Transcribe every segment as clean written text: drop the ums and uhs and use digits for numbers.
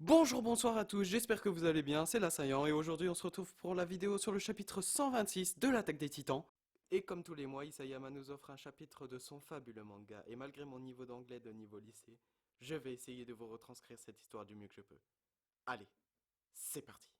Bonjour, bonsoir à tous, j'espère que vous allez bien, c'est l'Assaillant et aujourd'hui on se retrouve pour la vidéo sur le chapitre 126 de l'Attaque des Titans. Et comme tous les mois, Isayama nous offre un chapitre de son fabuleux manga et malgré mon niveau d'anglais de niveau lycée, je vais essayer de vous retranscrire cette histoire du mieux que je peux. Allez, c'est parti.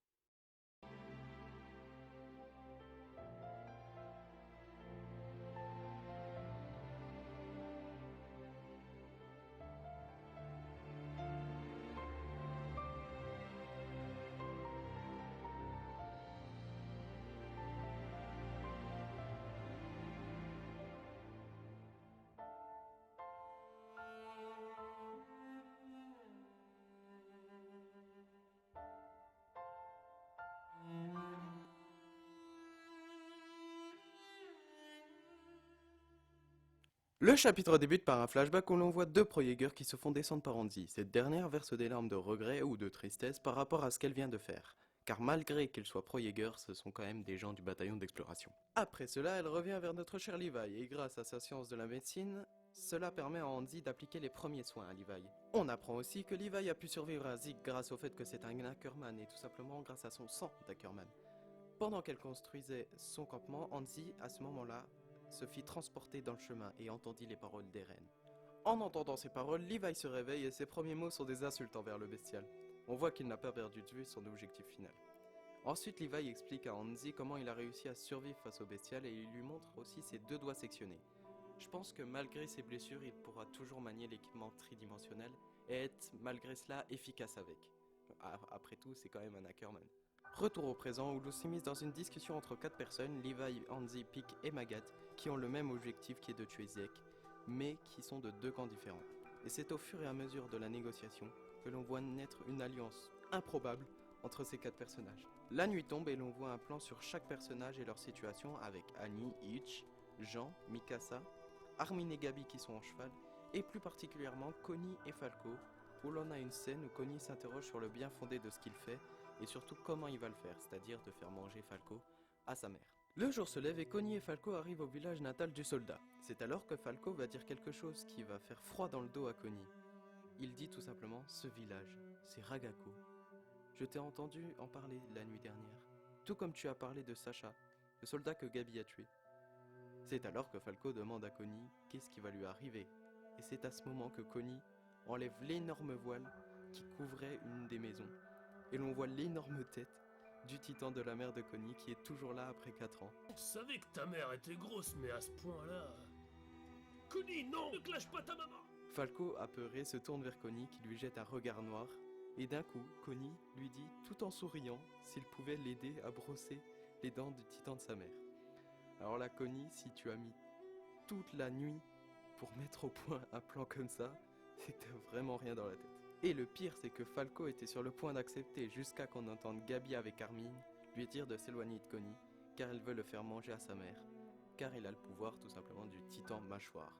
Le chapitre débute par un flashback où l'on voit deux pro-Jaeger qui se font descendre par Anzi. Cette dernière verse des larmes de regret ou de tristesse par rapport à ce qu'elle vient de faire. Car malgré qu'ils soient pro-Jaeger, ce sont quand même des gens du bataillon d'exploration. Après cela, elle revient vers notre cher Levi et grâce à sa science de la médecine, cela permet à Anzi d'appliquer les premiers soins à Levi. On apprend aussi que Levi a pu survivre à Zeke grâce au fait que c'est un Ackerman et tout simplement grâce à son sang d'Ackerman. Pendant qu'elle construisait son campement, Anzi, à ce moment-là, se fit transporter dans le chemin et entendit les paroles d'Eren. En entendant ces paroles, Levi se réveille et ses premiers mots sont des insultes envers le bestial. On voit qu'il n'a pas perdu de vue son objectif final. Ensuite, Levi explique à Anzi comment il a réussi à survivre face au bestial et il lui montre aussi ses deux doigts sectionnés. Je pense que malgré ses blessures, il pourra toujours manier l'équipement tridimensionnel et être malgré cela efficace avec. Après tout, c'est quand même un Ackerman. Retour au présent où l'on s'immisce dans une discussion entre quatre personnes, Levi, Anzi, Pick et Magat, qui ont le même objectif qui est de tuer Zeke, mais qui sont de deux camps différents. Et c'est au fur et à mesure de la négociation que l'on voit naître une alliance improbable entre ces quatre personnages. La nuit tombe et l'on voit un plan sur chaque personnage et leur situation avec Annie, Hitch, Jean, Mikasa, Armin et Gabi qui sont en cheval, et plus particulièrement Connie et Falco, où l'on a une scène où Connie s'interroge sur le bien fondé de ce qu'il fait et surtout comment il va le faire, c'est-à-dire de faire manger Falco à sa mère. Le jour se lève et Connie et Falco arrivent au village natal du soldat. C'est alors que Falco va dire quelque chose qui va faire froid dans le dos à Connie. Il dit tout simplement « Ce village, c'est Ragako. Je t'ai entendu en parler la nuit dernière, tout comme tu as parlé de Sacha, le soldat que Gabi a tué. » C'est alors que Falco demande à Connie qu'est-ce qui va lui arriver. Et c'est à ce moment que Connie enlève l'énorme voile qui couvrait une des maisons. Et l'on voit l'énorme tête du titan de la mère de Connie qui est toujours là après 4 ans. On savait que ta mère était grosse, mais à ce point-là... Connie, non! Ne clash pas ta maman! Falco, apeuré, se tourne vers Connie qui lui jette un regard noir. Et d'un coup, Connie lui dit, tout en souriant, s'il pouvait l'aider à brosser les dents du titan de sa mère. Alors là, Connie, si tu as mis toute la nuit pour mettre au point un plan comme ça, c'est que t'as vraiment rien dans la tête. Et le pire, c'est que Falco était sur le point d'accepter jusqu'à qu'on entende Gabi avec Armin lui dire de s'éloigner de Connie, car elle veut le faire manger à sa mère, car il a le pouvoir tout simplement du titan mâchoire.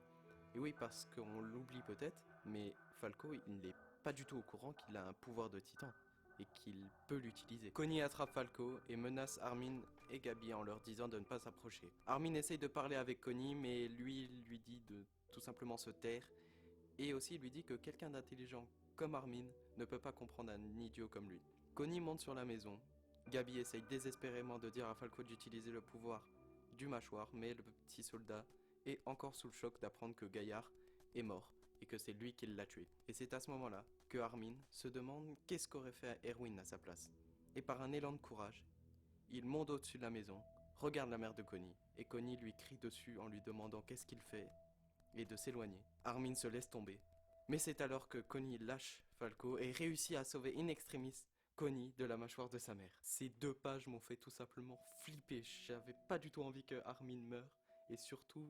Et oui, parce qu'on l'oublie peut-être, mais Falco, il n'est pas du tout au courant qu'il a un pouvoir de titan et qu'il peut l'utiliser. Connie attrape Falco et menace Armin et Gabi en leur disant de ne pas s'approcher. Armin essaye de parler avec Connie, mais lui dit de tout simplement se taire et aussi lui dit que quelqu'un d'intelligent comme Armin ne peut pas comprendre un idiot comme lui. Connie monte sur la maison. Gabi essaye désespérément de dire à Falco d'utiliser le pouvoir du mâchoire, mais le petit soldat est encore sous le choc d'apprendre que Gaillard est mort et que c'est lui qui l'a tué. Et c'est à ce moment-là que Armin se demande qu'est-ce qu'aurait fait Erwin à sa place. Et par un élan de courage, il monte au-dessus de la maison, regarde la mère de Connie, et Connie lui crie dessus en lui demandant qu'est-ce qu'il fait et de s'éloigner. Armin se laisse tomber. Mais c'est alors que Connie lâche Falco et réussit à sauver in extremis Connie de la mâchoire de sa mère. Ces 2 pages m'ont fait tout simplement flipper. J'avais pas du tout envie que Armin meure et surtout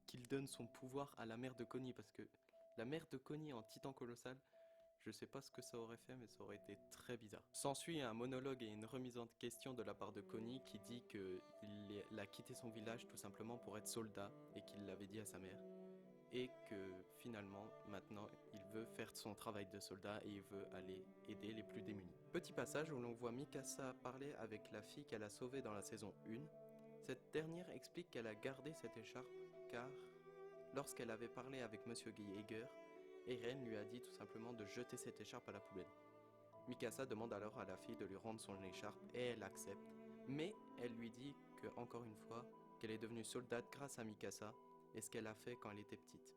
qu'il donne son pouvoir à la mère de Connie parce que la mère de Connie en titan colossal, je sais pas ce que ça aurait fait mais ça aurait été très bizarre. S'ensuit un monologue et une remise en question de la part de Connie qui dit qu'il a quitté son village tout simplement pour être soldat et qu'il l'avait dit à sa mère et que finalement, maintenant, il veut faire son travail de soldat et il veut aller aider les plus démunis. Petit passage où l'on voit Mikasa parler avec la fille qu'elle a sauvée dans la saison 1. Cette dernière explique qu'elle a gardé cette écharpe car lorsqu'elle avait parlé avec Monsieur Geiger, Eren lui a dit tout simplement de jeter cette écharpe à la poubelle. Mikasa demande alors à la fille de lui rendre son écharpe et elle accepte, mais elle lui dit que, encore une fois, qu'elle est devenue soldate grâce à Mikasa et ce qu'elle a fait quand elle était petite,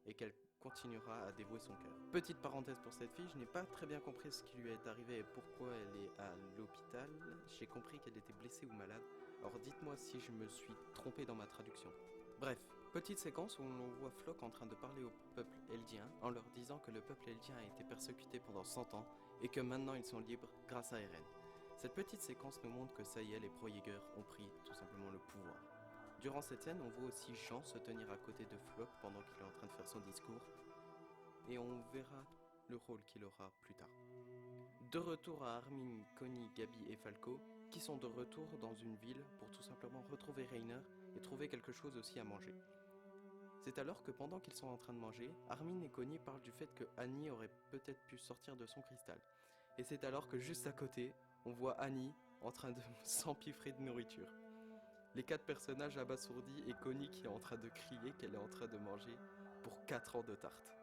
et qu'elle continuera à dévouer son cœur. Petite parenthèse pour cette fille, je n'ai pas très bien compris ce qui lui est arrivé et pourquoi elle est à l'hôpital. J'ai compris qu'elle était blessée ou malade, alors dites-moi si je me suis trompé dans ma traduction. Bref, petite séquence où l'on voit Floch en train de parler au peuple eldien en leur disant que le peuple eldien a été persécuté pendant 100 ans et que maintenant ils sont libres grâce à Eren. Cette petite séquence nous montre que ça y est, les Pro-Jaeger ont pris tout simplement le pouvoir. Durant cette scène, on voit aussi Jean se tenir à côté de Floch pendant qu'il est en train de faire son discours, et on verra le rôle qu'il aura plus tard. De retour à Armin, Connie, Gabi et Falco, qui sont de retour dans une ville pour tout simplement retrouver Reiner et trouver quelque chose aussi à manger. C'est alors que pendant qu'ils sont en train de manger, Armin et Connie parlent du fait que Annie aurait peut-être pu sortir de son cristal. Et c'est alors que juste à côté, on voit Annie en train de s'empiffrer de nourriture. Les 4 personnages abasourdis et Connie qui est en train de crier qu'elle est en train de manger pour 4 ans de tarte.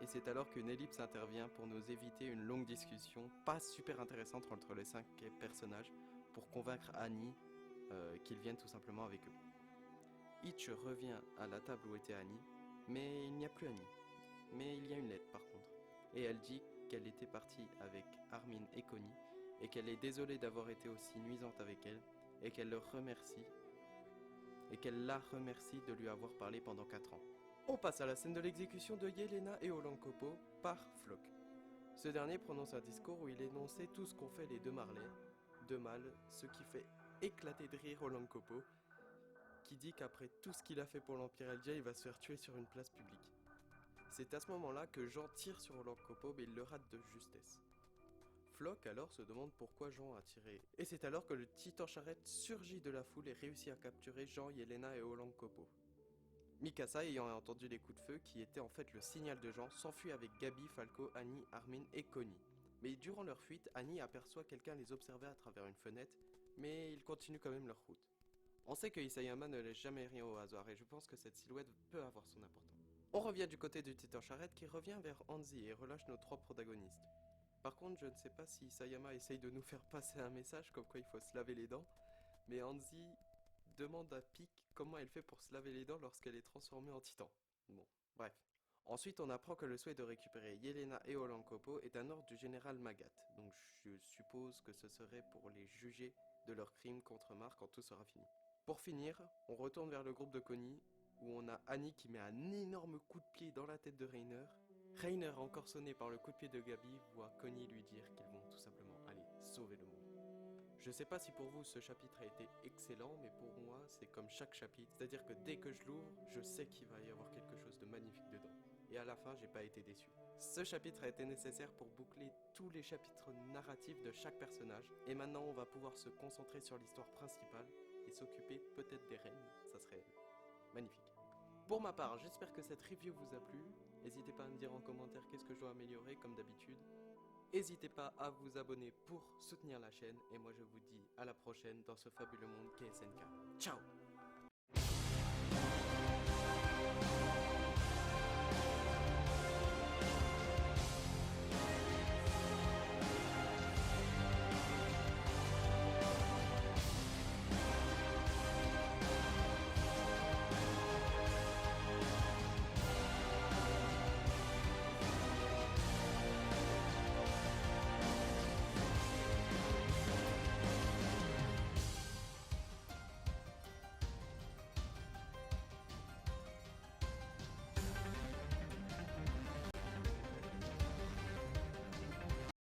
Et c'est alors qu'une ellipse intervient pour nous éviter une longue discussion pas super intéressante entre les 5 personnages pour convaincre Annie qu'ils viennent tout simplement avec eux. Hitch revient à la table où était Annie, mais il n'y a plus Annie. Mais il y a une lettre par contre. Et elle dit qu'elle était partie avec Armin et Connie et qu'elle est désolée d'avoir été aussi nuisante avec elle et qu'elle le remercie et qu'elle la remercie de lui avoir parlé pendant 4 ans. On passe à la scène de l'exécution de Yelena et Olankopo par Floch. Ce dernier prononce un discours où il énonçait tout ce qu'ont fait les deux Marley, de mal, ce qui fait éclater de rire Olankopo, qui dit qu'après tout ce qu'il a fait pour l'Empire Eldien, il va se faire tuer sur une place publique. C'est à ce moment-là que Jean tire sur Olankopo, mais il le rate de justesse. Floch alors se demande pourquoi Jean a tiré, et c'est alors que le titan charrette surgit de la foule et réussit à capturer Jean, Yelena et Olankopo. Mikasa, ayant entendu les coups de feu, qui étaient en fait le signal de Jean, s'enfuit avec Gabi, Falco, Annie, Armin et Connie. Mais durant leur fuite, Annie aperçoit quelqu'un les observer à travers une fenêtre, mais ils continuent quand même leur route. On sait que Isayama ne laisse jamais rien au hasard et je pense que cette silhouette peut avoir son importance. On revient du côté du titan charrette qui revient vers Hanzi et relâche nos 3 protagonistes. Par contre, je ne sais pas si Isayama essaye de nous faire passer un message comme quoi il faut se laver les dents, mais Hanzi demande à Pik comment elle fait pour se laver les dents lorsqu'elle est transformée en titan. Bon, bref. Ensuite, on apprend que le souhait de récupérer Yelena et Olankopo est un ordre du général Magat, donc je suppose que ce serait pour les juger de leurs crimes contre Mar quand tout sera fini. Pour finir, on retourne vers le groupe de Connie, où on a Annie qui met un énorme coup de pied dans la tête de Reiner. Reiner, encore sonné par le coup de pied de Gabi, voit Connie lui dire qu'ils vont tout simplement aller sauver le monde. Je sais pas si pour vous ce chapitre a été excellent, mais pour moi c'est comme chaque chapitre, c'est-à-dire que dès que je l'ouvre, je sais qu'il va y avoir quelque chose de magnifique dedans. Et à la fin, j'ai pas été déçu. Ce chapitre a été nécessaire pour boucler tous les chapitres narratifs de chaque personnage, et maintenant on va pouvoir se concentrer sur l'histoire principale et s'occuper peut-être des reines, ça serait magnifique. Pour ma part, j'espère que cette review vous a plu. N'hésitez pas à me dire en commentaire qu'est-ce que je dois améliorer comme d'habitude. N'hésitez pas à vous abonner pour soutenir la chaîne et moi je vous dis à la prochaine dans ce fabuleux monde qu'est SNK. Ciao!